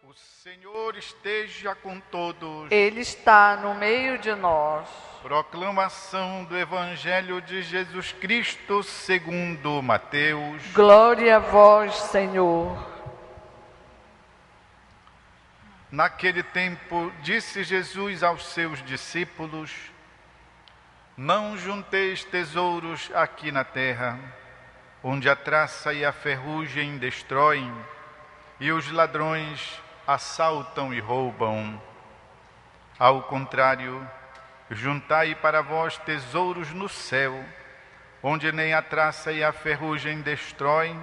O Senhor esteja com todos. Ele está no meio de nós. Proclamação do Evangelho de Jesus Cristo segundo Mateus. Glória a vós, Senhor. Naquele tempo, disse Jesus aos seus discípulos: Não junteis tesouros aqui na terra, onde a traça e a ferrugem destroem, e os ladrões assaltam e roubam. Ao contrário, juntai para vós tesouros no céu, onde nem a traça e a ferrugem destroem,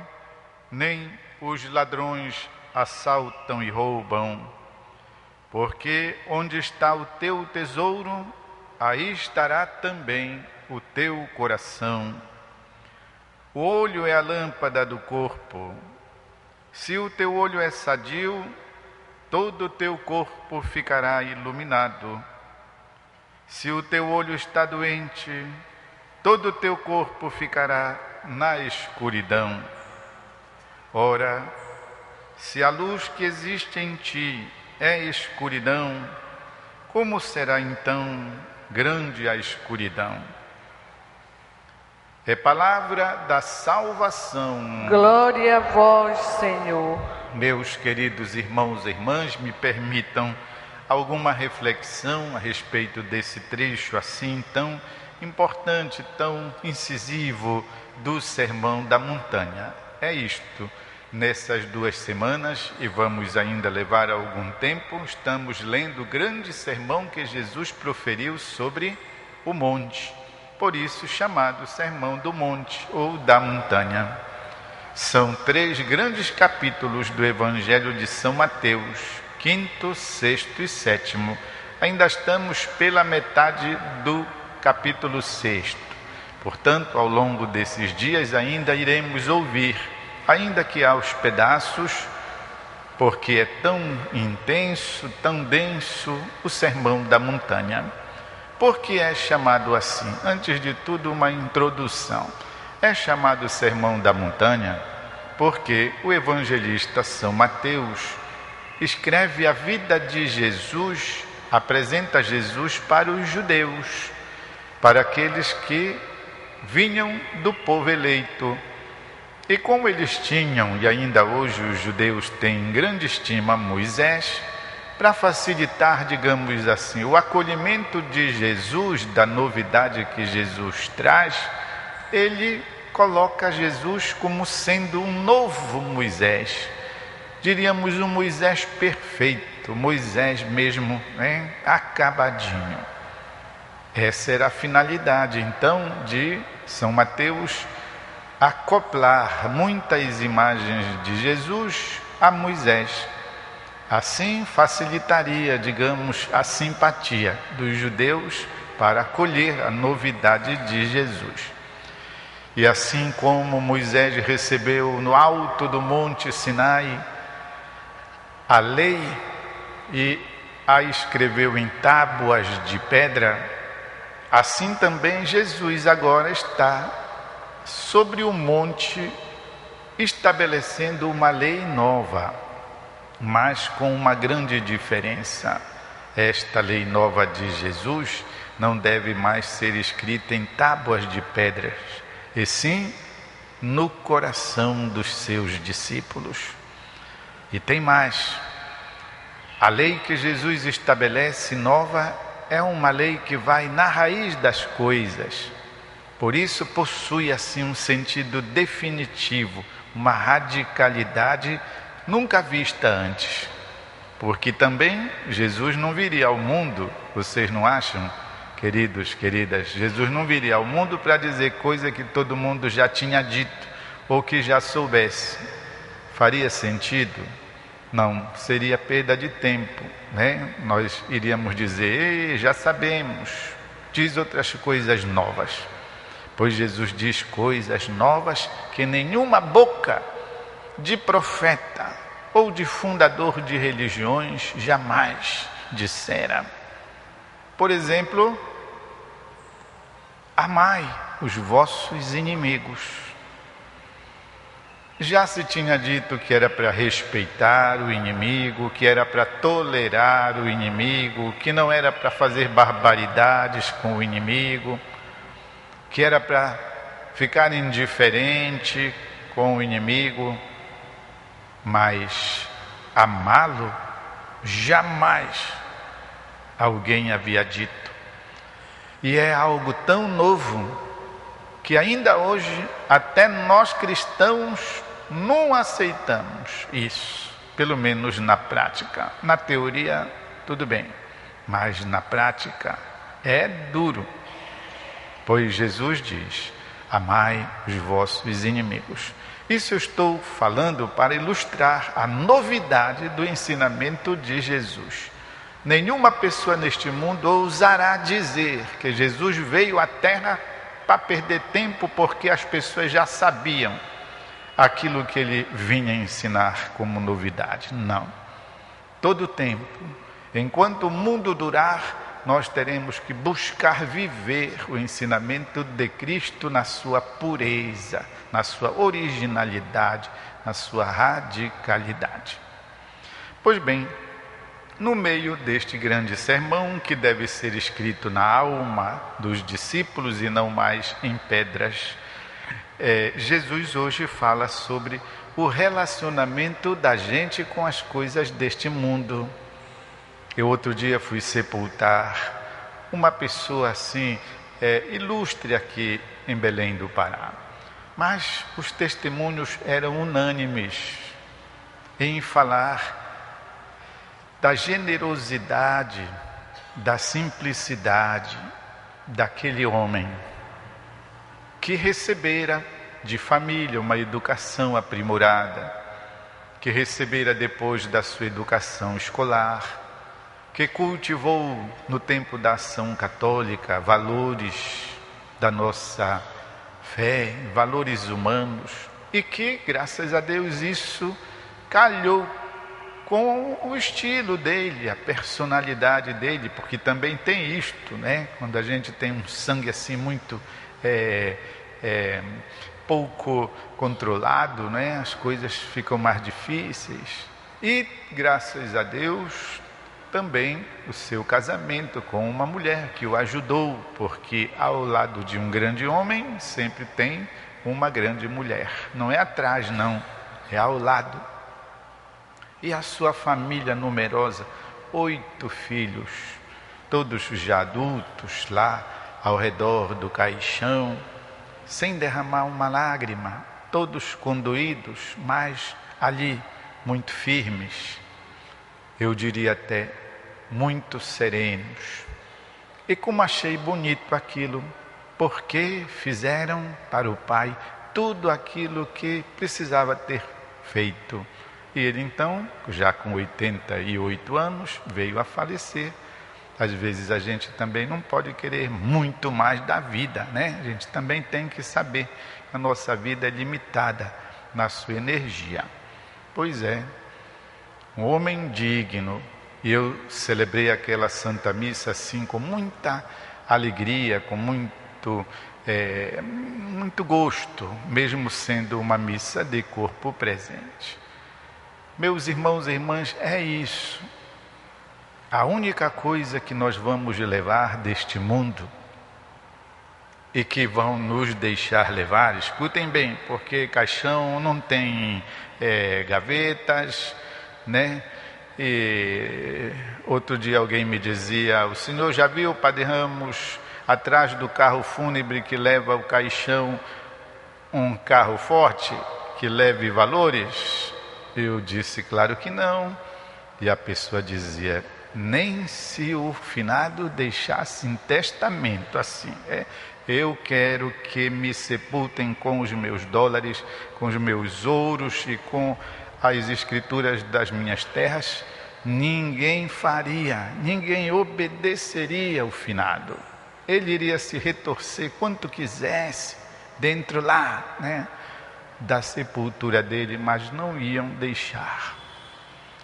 nem os ladrões assaltam e roubam. Porque onde está o teu tesouro, aí estará também o teu coração. O olho é a lâmpada do corpo. Se o teu olho é sadio, todo o teu corpo ficará iluminado. Se o teu olho está doente, todo o teu corpo ficará na escuridão. Ora, se a luz que existe em ti é escuridão, como será então grande a escuridão? É palavra da salvação. Glória a vós, Senhor. Meus queridos irmãos e irmãs, me permitam alguma reflexão a respeito desse trecho assim tão importante, tão incisivo do Sermão da Montanha. É isto, nessas 2 semanas, e vamos ainda levar algum tempo, estamos lendo o grande sermão que Jesus proferiu sobre o monte, por isso chamado Sermão do Monte ou da Montanha. São 3 grandes capítulos do Evangelho de São Mateus, 5º, 6º e 7º. Ainda estamos pela metade do capítulo 6º. Portanto, ao longo desses dias ainda iremos ouvir, ainda que aos pedaços, porque é tão intenso, tão denso, o Sermão da Montanha. Por que é chamado assim? Antes de tudo, uma introdução. É chamado Sermão da Montanha porque o evangelista São Mateus escreve a vida de Jesus, apresenta Jesus para os judeus, para aqueles que vinham do povo eleito. E como eles tinham, e ainda hoje os judeus têm em grande estima Moisés, para facilitar, digamos assim, o acolhimento de Jesus, da novidade que Jesus traz, ele coloca Jesus como sendo um novo Moisés. Diríamos um Moisés perfeito, Moisés mesmo, acabadinho. Essa era a finalidade, então, de São Mateus acoplar muitas imagens de Jesus a Moisés. Assim facilitaria, digamos, a simpatia dos judeus para acolher a novidade de Jesus. E assim como Moisés recebeu no alto do monte Sinai a lei e a escreveu em tábuas de pedra, assim também Jesus agora está sobre o monte estabelecendo uma lei nova, mas com uma grande diferença. Esta lei nova de Jesus não deve mais ser escrita em tábuas de pedras, e sim no coração dos seus discípulos. E tem mais. A lei que Jesus estabelece nova é uma lei que vai na raiz das coisas. Por isso possui assim um sentido definitivo, uma radicalidade nunca vista antes. Porque também Jesus não viria ao mundo, vocês não acham, queridos, queridas? Jesus não viria ao mundo para dizer coisa que todo mundo já tinha dito ou que já soubesse. Faria sentido? Não, seria perda de tempo, né? Nós iríamos dizer, já sabemos, diz outras coisas novas. Pois Jesus diz coisas novas que nenhuma boca de profeta ou de fundador de religiões jamais dissera. Por exemplo, amai os vossos inimigos. Já se tinha dito que era para respeitar o inimigo, que era para tolerar o inimigo, que não era para fazer barbaridades com o inimigo, que era para ficar indiferente com o inimigo, mas amá-lo jamais alguém havia dito. E é algo tão novo que ainda hoje até nós cristãos não aceitamos isso, pelo menos na prática. Na teoria tudo bem, mas na prática é duro, pois Jesus diz: amai os vossos inimigos. Isso eu estou falando para ilustrar a novidade do ensinamento de Jesus. Nenhuma pessoa neste mundo ousará dizer que Jesus veio à Terra para perder tempo, porque as pessoas já sabiam aquilo que ele vinha ensinar como novidade. Não. Todo tempo, enquanto o mundo durar, nós teremos que buscar viver o ensinamento de Cristo na sua pureza, na sua originalidade, na sua radicalidade. Pois bem, no meio deste grande sermão, que deve ser escrito na alma dos discípulos e não mais em pedras, Jesus hoje fala sobre o relacionamento da gente com as coisas deste mundo. Eu outro dia fui sepultar uma pessoa assim, ilustre aqui em Belém do Pará, mas os testemunhos eram unânimes em falar da generosidade, da simplicidade daquele homem que recebera de família uma educação aprimorada, que recebera depois da sua educação escolar, que cultivou no tempo da ação católica valores da nossa fé, valores humanos, e que, graças a Deus, isso calhou com o estilo dele, a personalidade dele, porque também tem isto, né? Quando a gente tem um sangue assim muito pouco controlado, né? As coisas ficam mais difíceis. E graças a Deus também o seu casamento com uma mulher que o ajudou, porque ao lado de um grande homem sempre tem uma grande mulher. Não é atrás, não, é ao lado. E a sua família numerosa, 8 filhos, todos já adultos, lá ao redor do caixão, sem derramar uma lágrima, todos condoídos, mas ali muito firmes, eu diria até muito serenos. E como achei bonito aquilo, porque fizeram para o pai tudo aquilo que precisava ter feito. E ele então, já com 88 anos, veio a falecer. Às vezes a gente também não pode querer muito mais da vida, né? A gente também tem que saber que a nossa vida é limitada na sua energia. Pois é, um homem digno. E eu celebrei aquela Santa Missa assim com muita alegria, com muito gosto, mesmo sendo uma missa de corpo presente. Meus irmãos e irmãs, é isso. A única coisa que nós vamos levar deste mundo e que vão nos deixar levar, escutem bem, porque caixão não tem gavetas, né? E outro dia alguém me dizia: o senhor já viu, Padre Ramos, atrás do carro fúnebre que leva o caixão, um carro forte que leve valores? Eu disse, claro que não. E a pessoa dizia: nem se o finado deixasse em testamento assim. Eu quero que me sepultem com os meus dólares, com os meus ouros e com as escrituras das minhas terras. Ninguém faria, ninguém obedeceria o finado. Ele iria se retorcer quanto quisesse dentro lá, né, da sepultura dele, mas não iam deixar.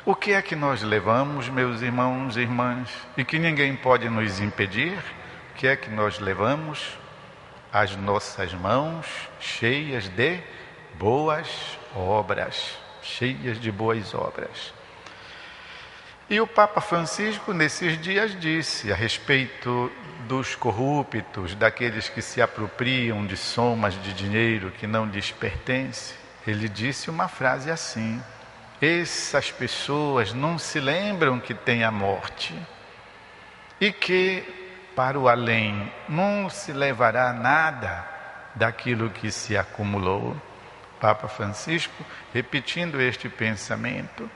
O que é que nós levamos, meus irmãos e irmãs, e que ninguém pode nos impedir? O que é que nós levamos? As nossas mãos cheias de boas obras, cheias de boas obras. E o Papa Francisco, nesses dias, disse a respeito dos corruptos, daqueles que se apropriam de somas de dinheiro que não lhes pertence, ele disse uma frase assim: essas pessoas não se lembram que tem a morte e que para o além não se levará nada daquilo que se acumulou. Papa Francisco repetindo este pensamento.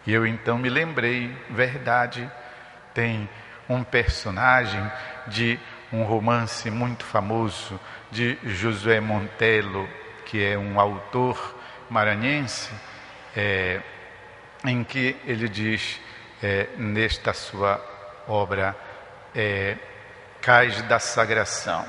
E eu então me lembrei, verdade, tem um personagem de um romance muito famoso de Josué Montello, que é um autor maranhense, em que ele diz, nesta sua obra, Cais da Sagração,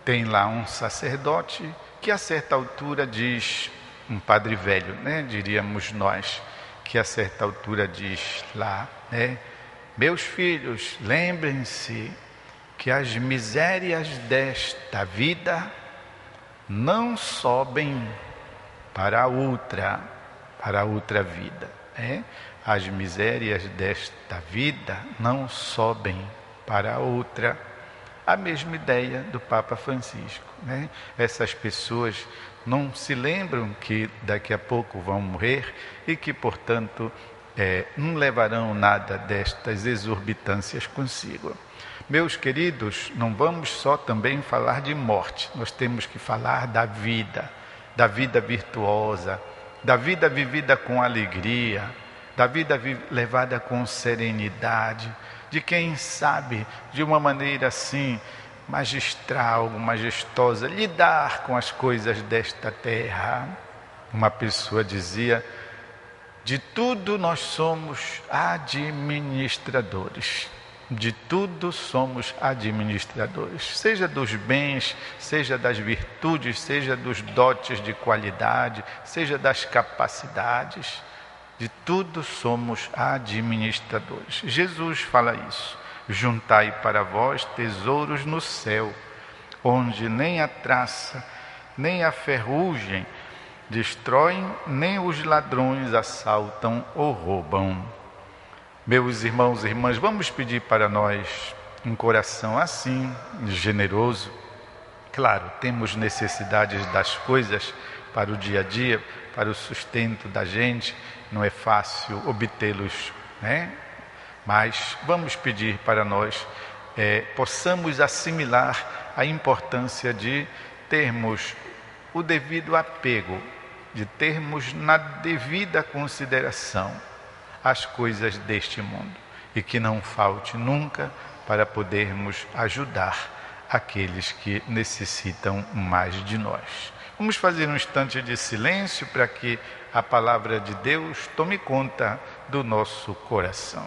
tem lá um sacerdote que a certa altura diz, um padre velho, diríamos nós, que a certa altura diz lá, meus filhos, lembrem-se que as misérias desta vida não sobem para a outra vida. As misérias desta vida não sobem para a outra. A mesma ideia do Papa Francisco. Essas pessoas não se lembram que daqui a pouco vão morrer e que, portanto, não levarão nada destas exorbitâncias consigo. Meus queridos, não vamos só também falar de morte, nós temos que falar da vida virtuosa, da vida vivida com alegria, da vida levada com serenidade, de quem sabe, de uma maneira assim, magistral, majestosa, lidar com as coisas desta terra. Uma pessoa dizia, de tudo nós somos administradores. De tudo somos administradores, seja dos bens, seja das virtudes, seja dos dotes de qualidade, seja das capacidades. De tudo somos administradores. Jesus fala isso. Juntai para vós tesouros no céu, onde nem a traça, nem a ferrugem destroem, nem os ladrões assaltam ou roubam. Meus irmãos e irmãs, vamos pedir para nós um coração assim, generoso. Claro, temos necessidades das coisas para o dia a dia, para o sustento da gente, não é fácil obtê-los, Mas vamos pedir para nós, possamos assimilar a importância de termos o devido apego, de termos na devida consideração as coisas deste mundo e que não falte nunca para podermos ajudar aqueles que necessitam mais de nós. Vamos fazer um instante de silêncio para que a palavra de Deus tome conta do nosso coração.